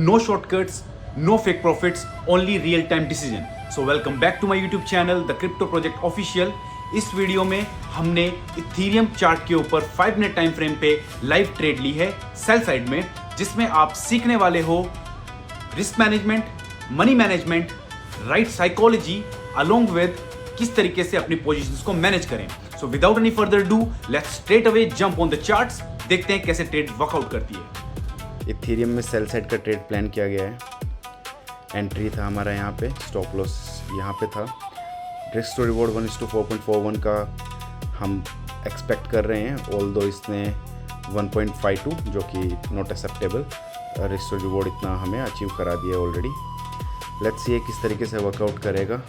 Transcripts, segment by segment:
No shortcuts, no fake profits, only real time decision. So welcome back to my YouTube channel, The Crypto Project Official. इस video में हमने Ethereum chart के ऊपर 5 minute time frame पे live trade ली है sell side में, जिसमें आप सीखने वाले हो risk management, money management, right psychology along with किस तरीके से अपनी पोजीशंस को मैनेज करें. So without any further do let's straight away jump on the charts. देखते हैं कैसे ट्रेड वर्कआउट करती है. इथेरियम में सेल साइड का ट्रेड प्लान किया गया है. एंट्री था हमारा यहाँ पे, स्टॉप लॉस यहाँ पे था. रिस्क टू रिवॉर्ड 1:4.41 का हम एक्सपेक्ट कर रहे हैं, ऑल्दो इसने 1.52 जो कि not acceptable. Risk to reward इतना हमें अचीव करा दिया ऑलरेडी. लेट्स सी किस तरीके से वर्कआउट करेगा.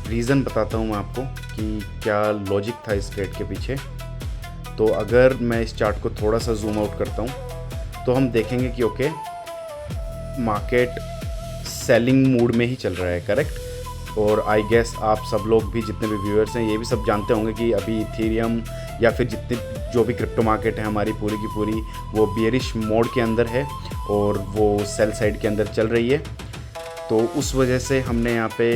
रीज़न बताता हूँ मैं आपको कि क्या लॉजिक था इस ट्रेड के पीछे. तो अगर मैं इस चार्ट को थोड़ा सा जूम आउट करता हूँ तो हम देखेंगे कि ओके मार्केट सेलिंग मूड में ही चल रहा है, करेक्ट. और आई गेस आप सब लोग भी, जितने भी व्यूअर्स हैं, ये भी सब जानते होंगे कि अभी इथेरियम या फिर जितने जो भी क्रिप्टो मार्केट है हमारी पूरी की पूरी वो बियरिश मोड के अंदर है और वो सेल साइड के अंदर चल रही है. तो उस वजह से हमने यहाँ पे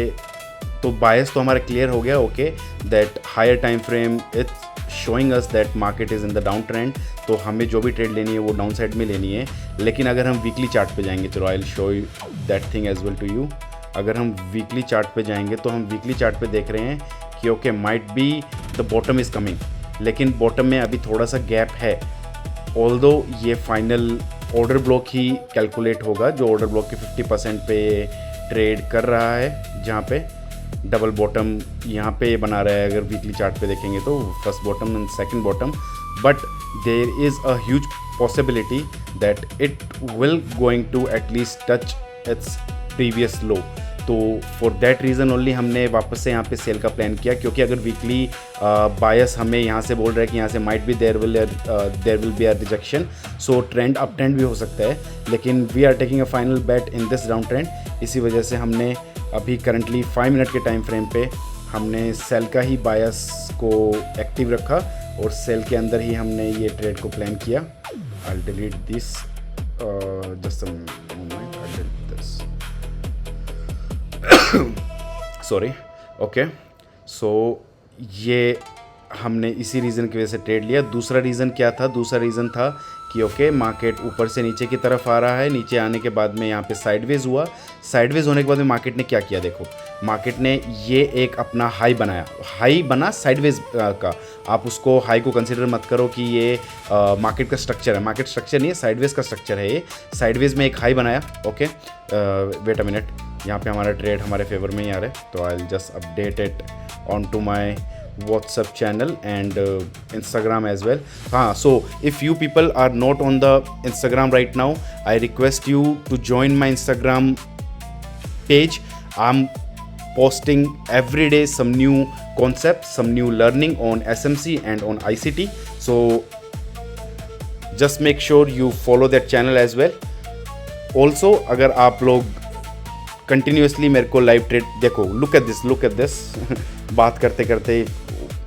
तो बायस तो हमारा क्लियर हो गया, okay, that higher time frame it's showing us that market is in the down trend. तो हमें जो भी ट्रेड लेनी है वो डाउन साइड में लेनी है. लेकिन अगर हम वीकली चार्ट पे जाएंगे, चलो I will show you that thing as well to you. अगर हम वीकली चार्ट पे जाएंगे तो हम वीकली चार्ट पे देख रहे हैं कि okay might be the bottom is coming, लेकिन बॉटम में अभी थोड़ा सा गैप है. ऑल्दो ये फाइनल ऑर्डर ब्लॉक ही कैलकुलेट होगा, जो ऑर्डर ब्लॉक के 50% पे ट्रेड कर रहा है, जहाँ पे डबल बॉटम यहाँ पे बना रहा है. अगर वीकली चार्ट पे देखेंगे तो first bottom and second bottom, but there is a huge possibility that it will going to at least touch its previous low. तो फॉर दैट रीज़न ओनली हमने वापस से यहाँ पे सेल का प्लान किया, क्योंकि अगर वीकली बायस हमें यहाँ से बोल रहा है कि यहाँ से might be there will be a rejection, so trend up trend भी हो सकता है, लेकिन we are taking a final bet in this down trend. इसी वजह से हमने अभी करंटली 5 मिनट के टाइम फ्रेम पे हमने सेल का ही बायस को एक्टिव रखा और सेल के अंदर ही हमने ये ट्रेड को प्लान किया. I will delete this just a moment, I delete this, sorry. Okay, so ये हमने इसी रीज़न की वजह से ट्रेड लिया. दूसरा रीज़न क्या था? दूसरा रीज़न था कि ओके मार्केट ऊपर से नीचे की तरफ आ रहा है. नीचे आने के बाद में यहाँ पे साइडवेज हुआ. साइडवेज होने के बाद में मार्केट ने क्या किया? देखो, मार्केट ने ये एक अपना हाई बनाया, हाई बना साइडवेज का. आप उसको हाई को कंसिडर मत करो कि ये मार्केट का स्ट्रक्चर है. मार्केट स्ट्रक्चर नहीं है, साइडवेज का स्ट्रक्चर है ये. साइडवेज में एक हाई बनाया. ओके, वेट अ मिनट, यहाँ पे हमारा ट्रेड हमारे फेवर में ही आ रहा है. तो I will just update it on to my WhatsApp channel and Instagram as well. So if you people are not on the Instagram right now, I request you to join my Instagram page. I'm posting every day some new concepts, some new learning on SMC and on ICT. So just make sure you follow that channel as well. Also अगर आप लोग continuously मेरे को live trade देखो, look at this बात करते करते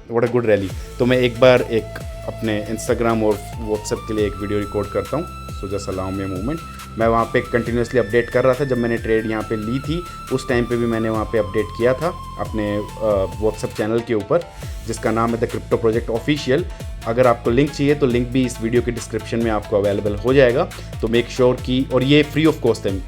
what a good rally. तो मैं एक बार एक अपने इंस्टाग्राम और व्हाट्सएप के लिए एक वीडियो रिकॉर्ड करता हूँ. So just allow me a moment. मैं वहाँ पे कंटिन्यूसली अपडेट कर रहा था. जब मैंने ट्रेड यहाँ पे ली थी उस टाइम पे भी मैंने वहाँ पे अपडेट किया था अपने व्हाट्सएप चैनल के ऊपर, जिसका नाम है द क्रिप्टो प्रोजेक्ट ऑफिशियल. अगर आपको लिंक चाहिए तो लिंक भी इस वीडियो के डिस्क्रिप्शन में आपको अवेलेबल हो जाएगा. तो मेक श्योर कि, और ये फ्री ऑफ कॉस्ट है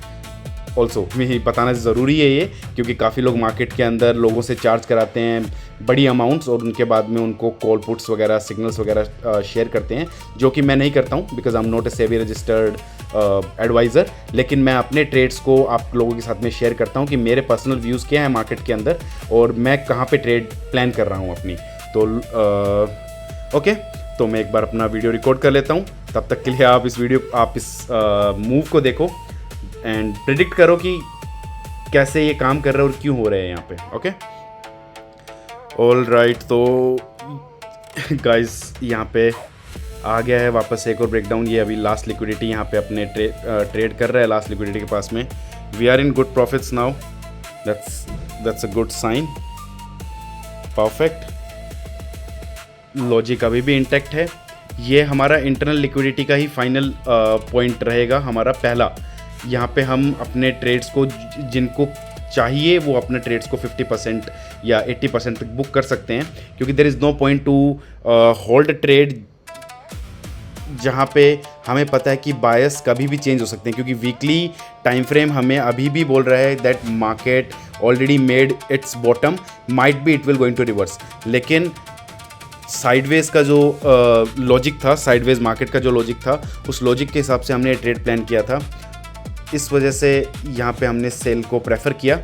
ऑल्सो, मैं बताना ज़रूरी है ये, क्योंकि काफ़ी लोग मार्केट के अंदर लोगों से चार्ज कराते हैं बड़ी अमाउंट्स और उनके बाद में उनको कॉल पुट्स वगैरह, सिग्नल्स वगैरह शेयर करते हैं, जो कि मैं नहीं करता हूँ because I am not a SEBI registered advisor. लेकिन मैं अपने ट्रेड्स को आप लोगों के साथ में शेयर करता हूँ कि मेरे पर्सनल व्यूज़ क्या हैं मार्केट के अंदर और मैं कहाँ पे ट्रेड प्लान कर रहा हूँ अपनी. तो ओके, तो मैं एक बार अपना वीडियो रिकॉर्ड कर लेता हूँ. तब तक के लिए आप इस मूव को देखो एंड प्रिडिक्ट करो कि कैसे ये काम कर रहा है और क्यों हो रहे हैं यहाँ पे. Okay, all right. तो गाइस यहाँ पे आ गया है वापस एक और ब्रेकडाउन. ये अभी लास्ट लिक्विडिटी यहाँ पे अपने ट्रेड कर रहा है लास्ट लिक्विडिटी के पास में. We are in good profits now. That's a good sign. Perfect. Logic अभी भी इंटैक्ट है. ये हमारा इंटरनल लिक्विडिटी का ही फाइनल पॉइंट रहेगा हमारा पहला, यहाँ पे हम अपने ट्रेड्स को जिनको चाहिए वो अपने ट्रेड्स को 50% या 80% तक बुक कर सकते हैं, क्योंकि there is no point to hold trade जहाँ पे हमें पता है कि बायस कभी भी चेंज हो सकते हैं, क्योंकि वीकली टाइम फ्रेम हमें अभी भी बोल रहा है that market already made its bottom, might be it will going to reverse. लेकिन साइडवेज का जो लॉजिक था, साइडवेज मार्केट का जो लॉजिक था, उस लॉजिक के हिसाब से हमने ट्रेड प्लान किया था। इस वजह से यहाँ पे हमने सेल को प्रेफर किया,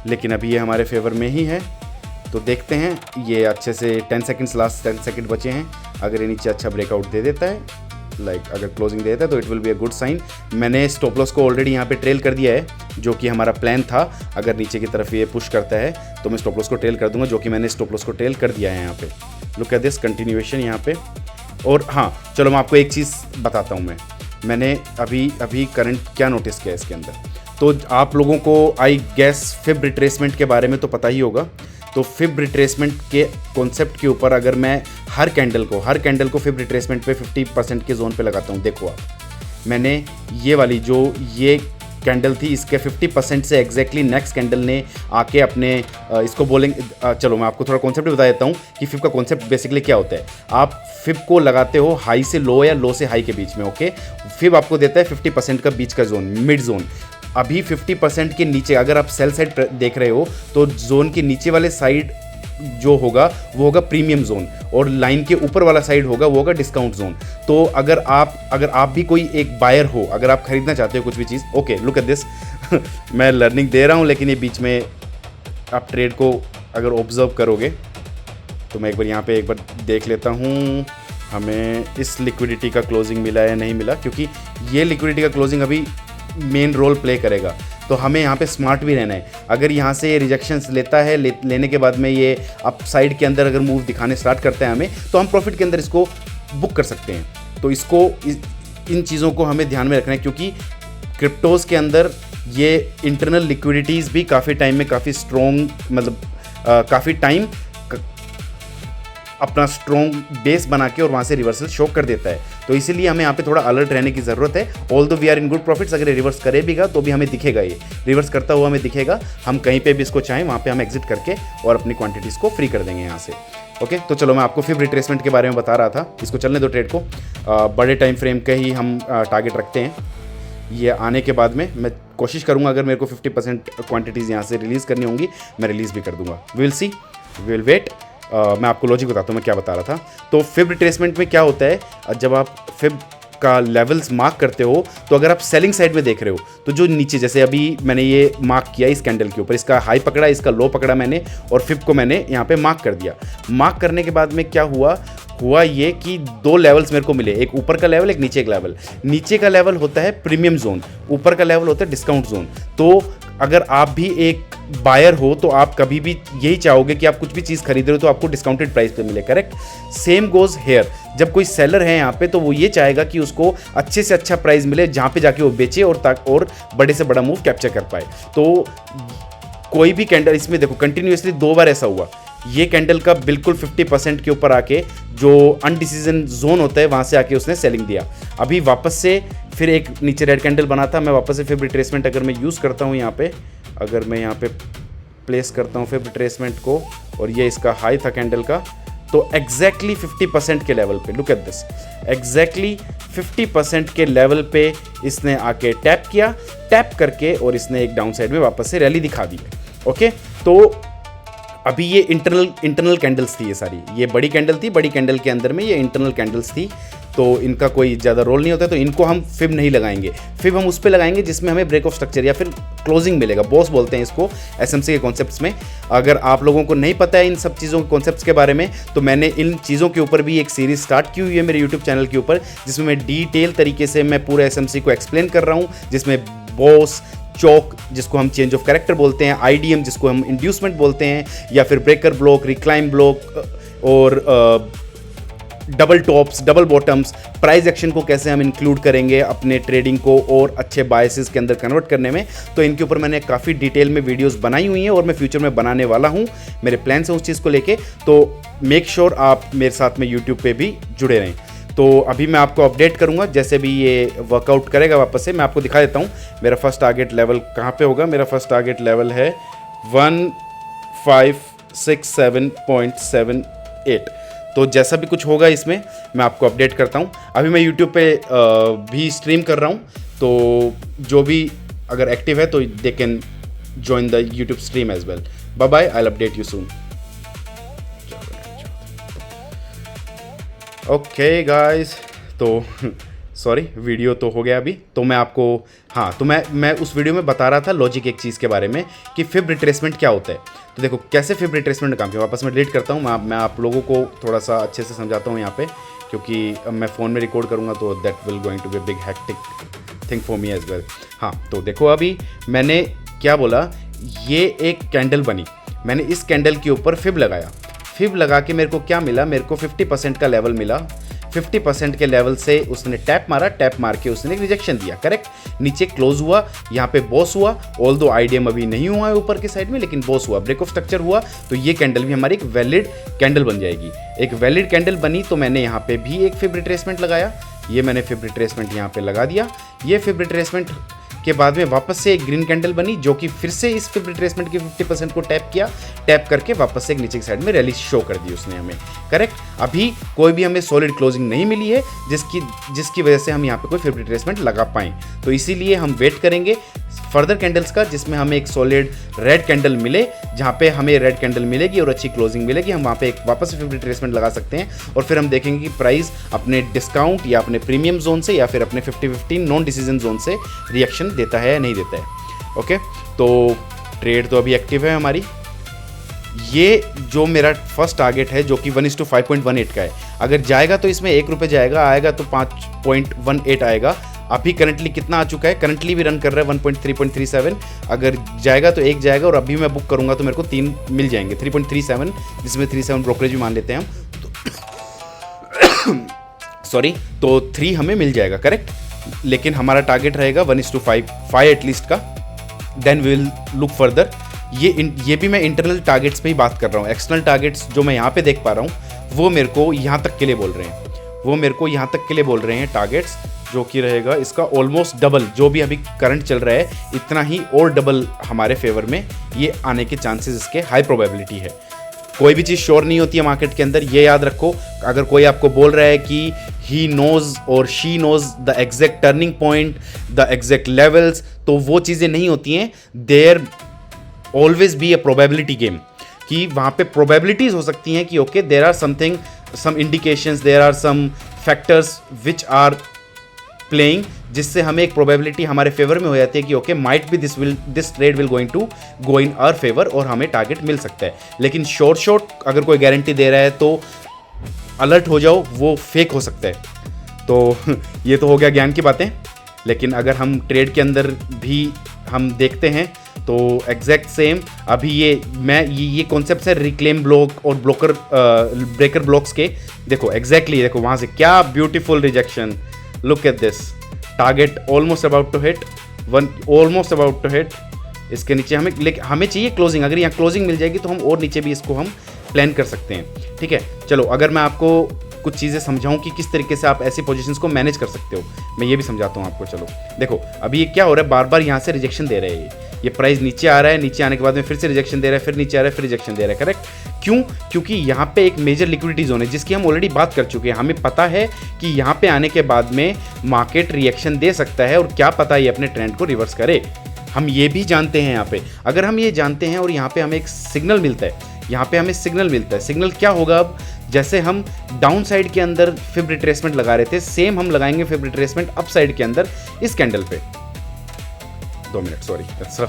लेकिन अभी ये हमारे फेवर में ही है। तो देखते हैं, ये अच्छे से 10 सेकंड्स, लास्ट 10 सेकंड बचे हैं। अगर ये नीचे अच्छा ब्रेकआउट दे देता है, अगर क्लोजिंग दे देता है, तो it will be a good sign. मैंने स्टॉप लॉस को ऑलरेडी यहाँ पे ट्रेल कर दिया है, जो कि हमारा प्लान था। अगर नीचे की तरफ ये पुश करता है तो मैं स्टॉप लॉस को ट्रेल कर दूंगा, जो कि मैंने स्टॉप लॉस को ट्रेल कर दिया है यहाँ पे। लुक एट दिस कंटिन्यूएशन यहाँ पे। और हाँ, चलो मैं आपको एक चीज़ बताता हूँ। मैंने अभी करंट क्या नोटिस किया इसके अंदर। तो आप लोगों को आई गेस फिब रिट्रेसमेंट के बारे में तो पता ही होगा। तो फिब रिट्रेसमेंट के कॉन्सेप्ट के ऊपर अगर मैं हर कैंडल को फिब रिट्रेसमेंट पे 50% के जोन पे लगाता हूँ। देखो आप, मैंने ये वाली जो ये कैंडल थी, इसके 50% से एग्जैक्टली नेक्स्ट कैंडल ने आके अपने इसको बोलेंगे। चलो मैं आपको थोड़ा कॉन्सेप्ट बता देता हूँ कि फिब का कॉन्सेप्ट बेसिकली क्या होता है। आप फिब को लगाते हो हाई से लो या लो से हाई के बीच में। ओके, फिब आपको देता है 50% का बीच का जोन, मिड जोन। अभी 50% के नीचे अगर आप सेल साइड देख रहे हो तो जोन के नीचे वाले साइड जो होगा वो होगा प्रीमियम जोन, और लाइन के ऊपर वाला साइड होगा वो होगा डिस्काउंट जोन। तो अगर आप भी कोई एक बायर हो, अगर आप खरीदना चाहते हो कुछ भी चीज़, ओके लुक एट दिस मैं लर्निंग दे रहा हूँ, लेकिन ये बीच में आप ट्रेड को अगर ऑब्जर्व करोगे तो मैं एक बार देख लेता हूँ हमें इस लिक्विडिटी का क्लोजिंग मिला या नहीं मिला, क्योंकि ये लिक्विडिटी का क्लोजिंग अभी मेन रोल प्ले करेगा। तो हमें यहाँ पे स्मार्ट भी रहना है। अगर यहाँ से ये रिजेक्शंस लेता है, लेने के बाद में ये अप साइड के अंदर अगर मूव दिखाने स्टार्ट करते हैं हमें, तो हम प्रॉफिट के अंदर इसको बुक कर सकते हैं। तो इन चीज़ों को हमें ध्यान में रखना है, क्योंकि क्रिप्टोज़ के अंदर ये इंटरनल लिक्विडिटीज़ भी काफ़ी टाइम में काफ़ी स्ट्रॉन्ग, मतलब काफ़ी टाइम अपना स्ट्रॉन्ग बेस बना के और वहाँ से रिवर्सल शो कर देता है। तो इसीलिए हमें यहाँ पे थोड़ा अलर्ट रहने की ज़रूरत है। Although we are in good profits, अगर रिवर्स करेगा तो भी हमें दिखेगा, ये रिवर्स करता हुआ हमें दिखेगा। हम कहीं पे भी इसको चाहें वहाँ पे हम एग्जिट करके और अपनी क्वांटिटीज़ को फ्री कर देंगे यहाँ से। ओके, तो चलो मैं आपको फिब रिट्रेसमेंट के बारे में बता रहा था। इसको चलने दो ट्रेड को। बड़े टाइम फ्रेम के ही हम टारगेट रखते हैं। ये आने के बाद में मैं कोशिश करूँगा, अगर मेरे को 50% क्वान्टिटीज़ यहाँ से रिलीज़ करनी होंगी मैं रिलीज़ भी कर दूँगा। Will see, will wait. मैं आपको लॉजिक बताता हूँ मैं क्या बता रहा था। तो फिब रिट्रेसमेंट में क्या होता है, जब आप फिब का लेवल्स मार्क करते हो, तो अगर आप सेलिंग साइड में देख रहे हो तो जो नीचे, जैसे अभी मैंने ये मार्क किया इस कैंडल के ऊपर, इसका हाई पकड़ा, इसका लो पकड़ा मैंने, और फिब को मैंने यहाँ पे मार्क कर दिया। मार्क करने के बाद में क्या हुआ ये कि दो लेवल्स मेरे को मिले, एक ऊपर का लेवल, एक नीचे का लेवल। नीचे का लेवल होता है प्रीमियम जोन, ऊपर का लेवल होता है डिस्काउंट जोन। तो अगर आप भी एक बायर हो तो आप कभी भी यही चाहोगे कि आप कुछ भी चीज़ खरीद रहे हो तो आपको डिस्काउंटेड प्राइस पे मिले, करेक्ट। Same goes hair. जब कोई सेलर है यहाँ पे तो वो ये चाहेगा कि उसको अच्छे से अच्छा प्राइस मिले, जहाँ पे जाके वो बेचे और बड़े से बड़ा मूव कैप्चर कर पाए। तो कोई भी कैंडल, इसमें देखो कंटिन्यूसली 2 बार ऐसा हुआ। ये कैंडल का बिल्कुल 50% के ऊपर आके जो अनडिसीजन जोन होता है वहाँ से आके उसने सेलिंग दिया। अभी वापस से फिर एक नीचे रेड कैंडल बना था। मैं वापस से फिब रिट्रेसमेंट अगर मैं यूज़ करता हूँ यहाँ पे, अगर मैं यहाँ पे प्लेस करता हूँ फिब रिट्रेसमेंट को, और ये इसका हाई था कैंडल का, तो एग्जैक्टली 50% के लेवल पे, लुक एट दिस, एग्जैक्टली 50% के लेवल पे इसने आके टैप किया, टैप करके और इसने एक डाउन साइड में वापस से रैली दिखा दी है। ओके, तो अभी ये इंटरनल कैंडल्स थी, ये सारी, ये बड़ी कैंडल थी, बड़ी कैंडल के अंदर में ये इंटरनल कैंडल्स थी, तो इनका कोई ज़्यादा रोल नहीं होता। तो इनको हम फिब नहीं लगाएंगे। फिब हम उस पर लगाएंगे जिसमें हमें ब्रेक ऑफ स्ट्रक्चर या फिर क्लोजिंग मिलेगा। बॉस बोलते हैं इसको एसएमसी के कॉन्सेप्ट्स में। अगर आप लोगों को नहीं पता है इन सब चीज़ों के कॉन्सेप्ट्स के बारे में, तो मैंने इन चीज़ों के ऊपर भी एक सीरीज स्टार्ट की हुई है मेरे यूट्यूब चैनल के ऊपर, जिसमें मैं डिटेल तरीके से मैं पूरे एसएमसी को एक्सप्लेन कर रहा हूँ, जिसमें बॉस, चौक जिसको हम चेंज ऑफ कैरेक्टर बोलते हैं, आईडीएम जिसको हम इंड्यूसमेंट बोलते हैं, या फिर ब्रेकर ब्लॉक, रिक्लाइन ब्लॉक, और double tops, double bottoms, price action को कैसे हम इंक्लूड करेंगे अपने ट्रेडिंग को और अच्छे बायसेस के अंदर कन्वर्ट करने में। तो इनके ऊपर मैंने काफ़ी डिटेल में वीडियोस बनाई हुई हैं और मैं फ्यूचर में बनाने वाला हूं। मेरे प्लान्स हैं उस चीज़ को लेके, तो मेक श्योर आप मेरे साथ में यूट्यूब पे भी जुड़े रहें। तो अभी मैं आपको अपडेट करूंगा जैसे भी ये वर्कआउट करेगा वापस से। मैं आपको दिखा देता हूँ मेरा फर्स्ट टारगेट लेवल कहाँ पे होगा। मेरा फर्स्ट टारगेट लेवल है 1567.78। तो जैसा भी कुछ होगा इसमें मैं आपको अपडेट करता हूँ। अभी मैं यूट्यूब पे भी स्ट्रीम कर रहा हूँ, तो जो भी अगर एक्टिव है तो they can join the YouTube stream as well. Bye bye, I'll update you soon. Okay guys, तो सॉरी वीडियो तो हो गया अभी। तो मैं आपको तो मैं उस वीडियो में बता रहा था लॉजिक एक चीज़ के बारे में कि फिब रिट्रेसमेंट क्या होता है। तो देखो कैसे फिब रिट्रेसमेंट काम किया। वापस मैं डिलीट करता हूँ। मैं आप लोगों को थोड़ा सा अच्छे से समझाता हूँ यहाँ पे, क्योंकि अब मैं फ़ोन में रिकॉर्ड करूँगा तो that will going to be big hectic thing for me as well. तो देखो अभी मैंने क्या बोला, ये एक कैंडल बनी, मैंने इस कैंडल के ऊपर फिब लगाया। फिब लगा के मेरे को क्या मिला, मेरे को 50% का लेवल मिला। 50% के लेवल से उसने टैप मारा, टैप मार के उसने एक रिजेक्शन दिया, करेक्ट। नीचे क्लोज हुआ, यहाँ पे बॉस हुआ। ऑल दो आईडीएम अभी नहीं हुआ है ऊपर के साइड में, लेकिन बॉस हुआ, ब्रेक ऑफ स्ट्रक्चर हुआ। तो ये कैंडल भी हमारी एक वैलिड कैंडल बन जाएगी। एक वैलिड कैंडल बनी तो मैंने यहाँ पे भी एक फिब रिट्रेसमेंट लगाया। ये मैंने फिब रिट्रेसमेंट यहाँ पे लगा दिया। ये फिब रिट्रेसमेंट के बाद में वापस से एक ग्रीन कैंडल बनी, जो कि फिर से इस फिब रिट्रेसमेंट के 50% को टैप किया। टैप करके वापस से एक नीचे की साइड में रैली शो कर दी उसने हमें, करेक्ट। अभी कोई भी हमें सॉलिड क्लोजिंग नहीं मिली है जिसकी वजह से हम यहाँ पे कोई फिब रिट्रेसमेंट लगा पाएँ। तो इसीलिए हम वेट करेंगे फर्दर कैंडल्स का, जिसमें हमें एक सॉलिड रेड कैंडल मिले। जहाँ पे हमें रेड कैंडल मिलेगी और अच्छी क्लोजिंग मिलेगी, हम वहाँ पे एक वापस से फिब रिट्रेसमेंट लगा सकते हैं। और फिर हम देखेंगे कि प्राइस अपने डिस्काउंट या अपने प्रीमियम जोन से या फिर अपने 50-15 नॉन डिसीजन जोन से रिएक्शन देता है या नहीं देता है। ओके, तो ट्रेड तो अभी एक्टिव है हमारी। ये जो मेरा फर्स्ट टारगेट है जो कि 1:5.18 का है, अगर जाएगा तो इसमें ₹1 जाएगा, आएगा तो 5.18 आएगा। अभी करंटली कितना आ चुका है, करंटली भी रन कर रहा है 1.337। अगर जाएगा तो 1 जाएगा, और अभी मैं बुक करूंगा तो मेरे को 3 मिल जाएंगे, 3.37, जिसमें 37 ब्रोकरेज भी मान लेते हैं हम, सॉरी, तो 3 हमें मिल जाएगा, करेक्ट। लेकिन हमारा टारगेट रहेगा 1:5 एटलीस्ट का। Then we will look further. ये भी मैं इंटरनल टारगेट्स पे ही बात कर रहा हूँ। एक्सटर्नल टारगेट्स जो मैं यहाँ पे देख पा रहा हूँ वो मेरे को यहाँ तक के लिए बोल रहे हैं, टारगेट्स जो कि रहेगा इसका ऑलमोस्ट डबल, जो भी अभी करंट चल रहा है इतना ही और डबल हमारे फेवर में ये आने के चांसेस इसके हाई प्रोबेबिलिटी है। कोई भी चीज़ श्योर नहीं होती है मार्केट के अंदर, ये याद रखो। अगर कोई आपको बोल रहा है कि ही नोज और she knows the exact turning point, the exact levels, तो वो चीज़ें नहीं होती हैं। There always be a probability game, कि वहाँ पे प्रोबेबिलिटीज हो सकती हैं कि okay there are something, some indications, there are some factors which are playing, जिससे हमें एक प्रोबेबिलिटी हमारे फेवर में हो जाती है कि okay might be this trade will going to go in our favour, और हमें टारगेट मिल सकता है। लेकिन शॉर्ट अगर कोई गारंटी दे रहा है तो अलर्ट हो जाओ, वो फेक हो सकता है। तो ये तो हो गया ज्ञान की बातें। लेकिन अगर हम ट्रेड के अंदर भी हम देखते हैं तो एग्जैक्ट सेम अभी ये कॉन्सेप्ट है रिक्लेम ब्लॉक और ब्रेकर ब्लॉक्स के। देखो एग्जैक्टली देखो वहाँ से क्या beautiful rejection, look at this, target almost about to hit, इसके नीचे हमें चाहिए क्लोजिंग। अगर यहाँ क्लोजिंग मिल जाएगी तो हम और नीचे भी इसको हम प्लान कर सकते हैं, ठीक है। चलो अगर मैं आपको कुछ चीज़ें समझाऊं कि किस तरीके से आप ऐसी पोजीशंस को मैनेज कर सकते हो, मैं ये भी समझाता हूँ आपको। चलो देखो अभी ये क्या हो रहा है, बार बार यहाँ से रिजेक्शन दे रहे हैं। ये प्राइस नीचे आ रहा है, नीचे आने के बाद में फिर से रिजेक्शन दे रहा है, फिर नीचे आ रहा है, फिर रिजेक्शन दे रहा है, करेक्ट। क्यों? क्योंकि यहाँ पे एक मेजर लिक्विडिटी जोन है जिसकी हम ऑलरेडी बात कर चुके हैं। हमें पता है कि यहाँ पे आने के बाद में मार्केट रिएक्शन दे सकता है, और क्या पता ये अपने ट्रेंड को रिवर्स करे, हम ये भी जानते हैं। यहाँ पे अगर हम ये जानते हैं और यहाँ पे हमें एक सिग्नल मिलता है, सिग्नल क्या होगा? अब जैसे हम डाउन साइड के अंदर फिब रिट्रेसमेंट लगा रहे थे, सेम हम लगाएंगे फिब रिट्रेसमेंट अप साइड के अंदर इस कैंडल पे। 2 minute, sorry, that's a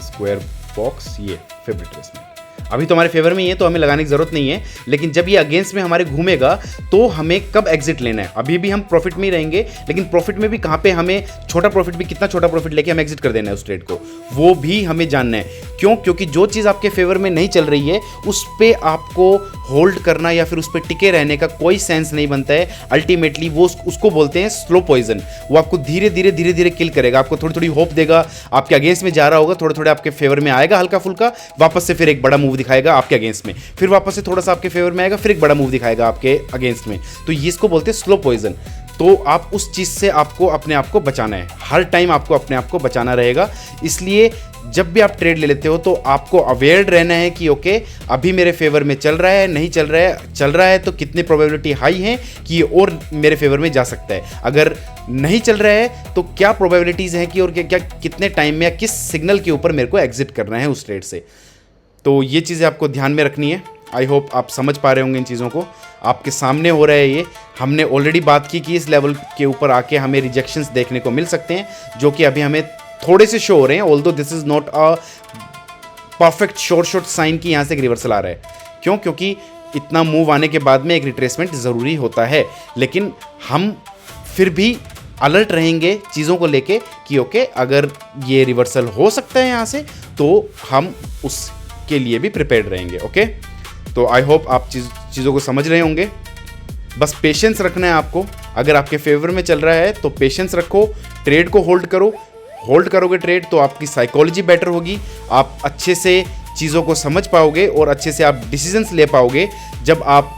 square box. ये फिब रिट्रेसमेंट अभी तो हमारे फेवर में ही है तो हमें लगाने की जरूरत नहीं है, लेकिन जब ये अगेंस्ट में हमारे घूमेगा तो हमें कब एग्जिट लेना है। अभी भी हम प्रॉफिट में ही रहेंगे, लेकिन प्रॉफिट में भी कहाँ पे हमें छोटा प्रॉफिट भी, कितना छोटा प्रॉफिट लेके हम एग्जिट कर देना है उस ट्रेड को, वो भी हमें जानना है। क्यों? क्योंकि जो चीज़ आपके फेवर में नहीं चल रही है उस पर आपको होल्ड करना या फिर उस पर टिके रहने का कोई सेंस नहीं बनता है। अल्टीमेटली वो उसको बोलते हैं स्लो पॉइजन। वो आपको धीरे धीरे किल करेगा, आपको थोड़ी थोड़ी होप देगा, आपके अगेंस्ट में जा रहा होगा, थोड़े थोड़े आपके फेवर में आएगा, हल्का फुल्का, वापस से फिर एक बड़ा मूव मूव दिखाएगा आपके अगेंस्ट में, फिर वापस से थोड़ा सा आपके फेवर में आएगा, फिर एक बड़ा मूव दिखाएगा आपके अगेंस्ट में। तो ये इसको बोलते हैं स्लो पॉइजन। तो आप उस चीज़ से आपको अपने आप को बचाना है, हर टाइम आपको अपने आप को बचाना रहेगा। इसलिए जब भी आप ट्रेड ले लेते हो तो आपको अवेयर रहना है कि ओके अभी मेरे फेवर में चल रहा है, नहीं चल रहा है तो कितनी प्रोबेबिलिटी हाई है कि ये और मेरे फेवर में जा सकता है। अगर नहीं चल रहा है तो क्या प्रोबेबिलिटीज़ हैं कि और क्या कितने टाइम में या किस सिग्नल के ऊपर मेरे को एग्जिट करना है उस ट्रेड से। तो ये चीज़ें आपको ध्यान में रखनी है। आई होप आप समझ पा रहे होंगे इन चीज़ों को। आपके सामने हो रहा है ये, हमने ऑलरेडी बात की कि इस लेवल के ऊपर आके हमें रिजेक्शंस देखने को मिल सकते हैं जो कि अभी हमें थोड़े से शो हो रहे हैं। Although this is not a perfect short sign कि यहाँ से एक रिवर्सल आ रहा है। क्यों? क्योंकि इतना मूव आने के बाद में एक रिट्रेसमेंट ज़रूरी होता है, लेकिन हम फिर भी अलर्ट रहेंगे चीज़ों को लेके कि ओके अगर ये रिवर्सल हो सकता है यहाँ से तो हम उसके लिए भी प्रिपेयर्ड रहेंगे। ओके, तो आई होप आप चीज़ों को समझ रहे होंगे। बस पेशेंस रखना है आपको। अगर आपके फेवर में चल रहा है तो पेशेंस रखो, ट्रेड को होल्ड करो। होल्ड करोगे ट्रेड तो आपकी साइकोलॉजी बेटर होगी, आप अच्छे से चीज़ों को समझ पाओगे और अच्छे से आप डिसीजंस ले पाओगे जब आप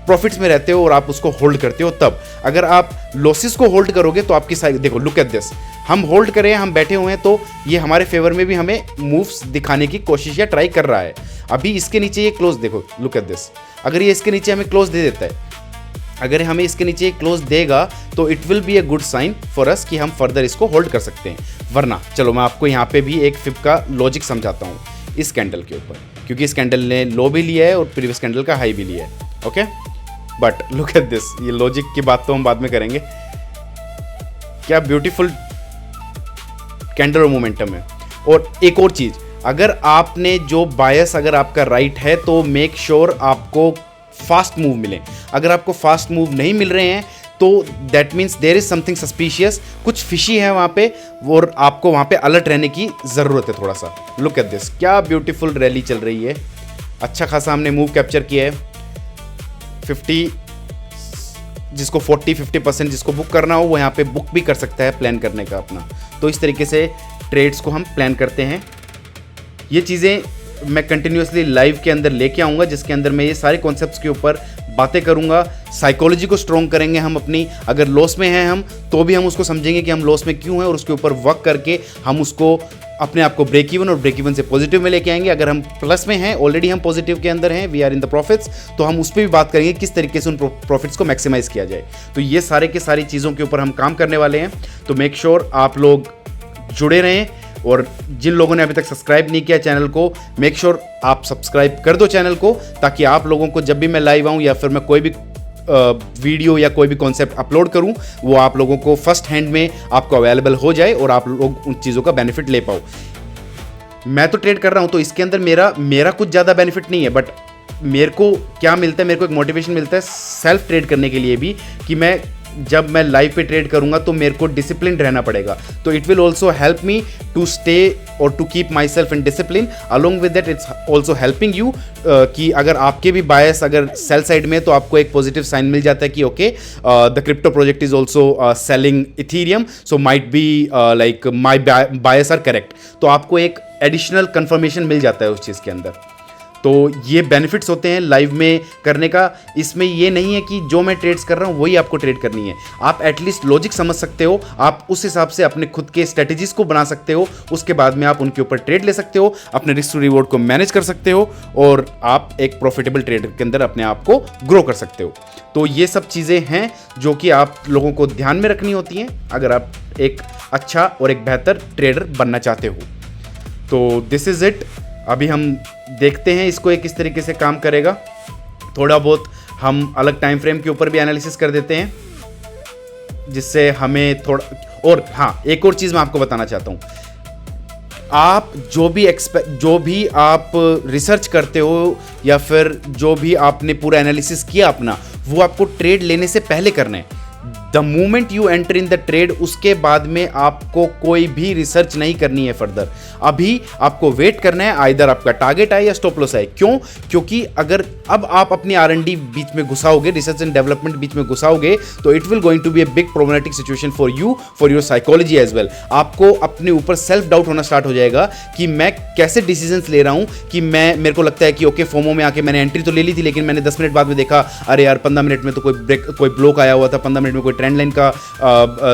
प्रॉफिट्स में रहते हो और आप उसको होल्ड करते हो तब। अगर आप लॉसेस को होल्ड करोगे तो आपकी देखो, लुक एट दिस, हम होल्ड करें, हम बैठे हुए हैं तो ये हमारे फेवर में भी हमें मूव्स दिखाने की कोशिश या ट्राई कर रहा है। अभी इसके नीचे ये क्लोज देखो, लुक एट दिस, अगर ये इसके नीचे हमें क्लोज दे देता है, अगर हमें इसके नीचे क्लोज देगा तो it will be a good sign for us कि हम फर्दर इसको होल्ड कर सकते हैं। वरना चलो मैं आपको यहाँ पे भी एक फिब का लॉजिक समझाता हूँ इस कैंडल के ऊपर, क्योंकि इस कैंडल ने लो भी लिया है और प्रीवियस कैंडल का हाई भी लिया है। Okay, but look at this, ये लॉजिक की बात तो हम बाद में करेंगे। क्या ब्यूटीफुल कैंडल और मोमेंटम है। और एक और चीज़, अगर आपने जो बायस अगर आपका राइट है तो मेक श्योर आपको फास्ट मूव मिले। अगर आपको फास्ट मूव नहीं मिल रहे हैं तो that means there is something suspicious, कुछ फिशी है वहाँ पे और आपको वहाँ पे अलर्ट रहने की ज़रूरत है थोड़ा सा। लुक एट दिस, क्या ब्यूटीफुल रैली चल रही है। अच्छा खासा हमने मूव कैप्चर किया है। 50 जिसको 40-50% जिसको बुक करना हो वो यहाँ पे बुक भी कर सकता है प्लान करने का अपना। तो इस तरीके से ट्रेड्स को हम प्लान करते हैं। ये चीज़ें मैं कंटिन्यूसली लाइव के अंदर लेके आऊँगा जिसके अंदर मैं ये सारे कॉन्सेप्ट्स के ऊपर बातें करूँगा। साइकोलॉजी को स्ट्रॉन्ग करेंगे हम अपनी। अगर लॉस में हैं हम तो भी हम उसको समझेंगे कि हम लॉस में क्यों हैं और उसके ऊपर वर्क करके हम उसको अपने आप को ब्रेक इवन और ब्रेक इवन से पॉजिटिव में लेके आएंगे। अगर हम प्लस में हैं, ऑलरेडी हम पॉजिटिव के अंदर हैं, we are in the profits, तो हम उस पर भी बात करेंगे किस तरीके से उन प्रॉफिट्स को मैक्सिमाइज किया जाए। तो ये सारे के सारी चीज़ों के ऊपर हम काम करने वाले हैं। तो मेक श्योर आप लोग जुड़े रहें और जिन लोगों ने अभी तक सब्सक्राइब नहीं किया चैनल को, मेक श्योर आप सब्सक्राइब कर दो चैनल को, ताकि आप लोगों को जब भी मैं लाइव आऊँ या फिर मैं कोई भी वीडियो या कोई भी कॉन्सेप्ट अपलोड करूं वो आप लोगों को फर्स्ट हैंड में आपको अवेलेबल हो जाए और आप लोग उन चीज़ों का बेनिफिट ले पाओ। मैं तो ट्रेड कर रहा हूं तो इसके अंदर मेरा कुछ ज़्यादा बेनिफिट नहीं है, बट मेरे को क्या मिलता है, मेरे को एक मोटिवेशन मिलता है सेल्फ ट्रेड करने के लिए भी कि जब मैं लाइव पे ट्रेड करूंगा तो मेरे को डिसिप्लिन रहना पड़ेगा। तो it will also help me to stay और to keep my self in discipline. Along with that it's also helping you कि अगर आपके भी बायस अगर सेल साइड में तो आपको एक पॉजिटिव साइन मिल जाता है कि okay the crypto project is also selling Ethereum, so might be like my bias are correct. तो आपको एक एडिशनल कंफर्मेशन मिल जाता है उस चीज़ के अंदर। तो ये बेनिफिट्स होते हैं लाइव में करने का। इसमें ये नहीं है कि जो मैं ट्रेड्स कर रहा हूँ वही आपको ट्रेड करनी है। आप एटलीस्ट लॉजिक समझ सकते हो, आप उस हिसाब से अपने खुद के स्ट्रेटजीज को बना सकते हो, उसके बाद में आप उनके ऊपर ट्रेड ले सकते हो, अपने रिस्क टू रिवॉर्ड को मैनेज कर सकते हो और आप एक प्रॉफिटेबल ट्रेड के अंदर अपने आप को ग्रो कर सकते हो। तो ये सब चीज़ें हैं जो कि आप लोगों को ध्यान में रखनी होती हैं अगर आप एक अच्छा और एक बेहतर ट्रेडर बनना चाहते हो। तो दिस इज़ इट। अभी हम देखते हैं इसको एक किस तरीके से काम करेगा। थोड़ा बहुत हम अलग टाइम फ्रेम के ऊपर भी एनालिसिस कर देते हैं जिससे हमें थोड़ा और हाँ, एक और चीज़ मैं आपको बताना चाहता हूँ। आप जो भी आप रिसर्च करते हो या फिर जो भी आपने पूरा एनालिसिस किया अपना, वो आपको ट्रेड लेने से पहले करना है। The moment you enter in the trade, उसके बाद में आपको कोई भी रिसर्च नहीं करनी है फर्दर। अभी आपको वेट करना है, आइदर आपका टारगेट आए या स्टॉप लॉस आए। क्यों? क्योंकि अगर अब आप अपनी R&D बीच में घुसाओगे, रिसर्च एंड डेवलपमेंट बीच में घुसाओगे, तो it will going to be a big problematic situation for you, for your psychology as well. आपको अपने ऊपर सेल्फ डाउट होना स्टार्ट हो जाएगा कि मैं कैसे डिसीजंस ले रहा हूं, कि मेरे को लगता है कि ओके फोमो में आके मैंने एंट्री तो ले ली थी, लेकिन मैंने 10 मिनट बाद में देखा अरे यार 15 मिनट में तो कोई ब्लॉक आया हुआ था, 15 मिनट में कोई ट्रेंड लाइन का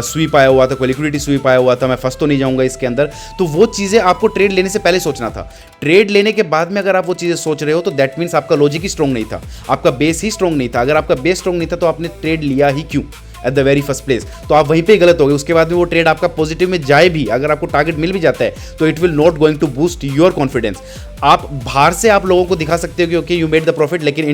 स्वीप आया हुआ था, कोई लिक्विडिटी स्वीप आया हुआ था, मैं फंस तो नहीं जाऊंगा इसके अंदर। तो वो चीज़ें आपको ट्रेड लेने से पहले सोचना था। ट्रेड लेने के बाद में अगर आप वो चीज़ें सोच रहे हो तो दैट मीन्स आपका लॉजिक ही स्ट्रॉन्ग नहीं था, आपका बेस ही स्ट्रॉन्ग नहीं था। अगर आपका बेस स्ट्रॉन्ग नहीं था तो आपने ट्रेड लिया ही क्यों at the very first place? तो आप वहीं पे गलत हो गए। उसके बाद में वो ट्रेड आपका पॉजिटिव में जाए भी, अगर आपको टारगेट मिल भी जाता है तो it will not going to boost your confidence. आप बाहर से आप लोगों को दिखा सकते हो कि okay you made the profit, लेकिन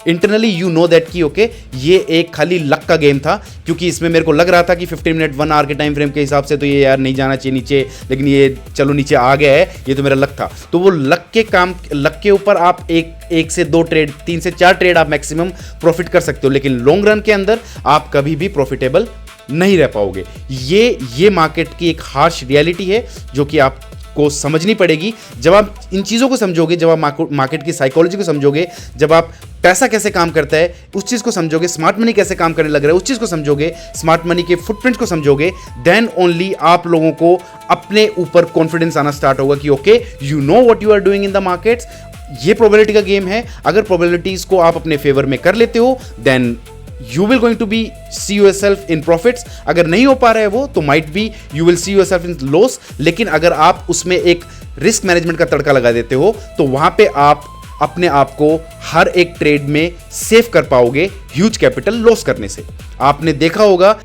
इंटरनली यू नो दैट कि ओके ये एक खाली लक का गेम था, क्योंकि इसमें मेरे को लग रहा था कि 15 मिनट 1 आवर के टाइम फ्रेम के हिसाब से तो ये यार नहीं जाना चाहिए नीचे, लेकिन ये चलो नीचे आ गया है, ये तो मेरा लक था। तो वो लक के ऊपर आप एक से 2 ट्रेड, 3 से 4 ट्रेड आप मैक्सिमम प्रॉफिट कर सकते हो, लेकिन लॉन्ग रन के अंदर आप कभी भी प्रॉफिटेबल नहीं रह पाओगे। ये मार्केट की एक हार्श रियलिटी है जो कि आपको समझनी पड़ेगी। जब आप इन चीज़ों को समझोगे, जब आप मार्केट की साइकोलॉजी को समझोगे, जब आप पैसा कैसे काम करता है उस चीज़ को समझोगे, स्मार्ट मनी कैसे काम करने लग रहा है उस चीज़ को समझोगे, स्मार्ट मनी के फुटप्रिंट को समझोगे, देन ओनली आप लोगों को अपने ऊपर कॉन्फिडेंस आना स्टार्ट होगा कि okay you know what you are doing in the markets. ये प्रोबेबिलिटी का गेम है। अगर प्रोबेबिलिटीज को आप अपने फेवर में कर लेते हो then you will going to be see yourself in profits। अगर नहीं हो पा रहा है वो तो might be you will see yourself in loss। लेकिन अगर आप उसमें एक रिस्क मैनेजमेंट का तड़का लगा देते हो तो वहां पे आप अपने आप को हर एक ट्रेड में सेव कर पाओगे ह्यूज कैपिटल लॉस करने से। आपने देखा होगा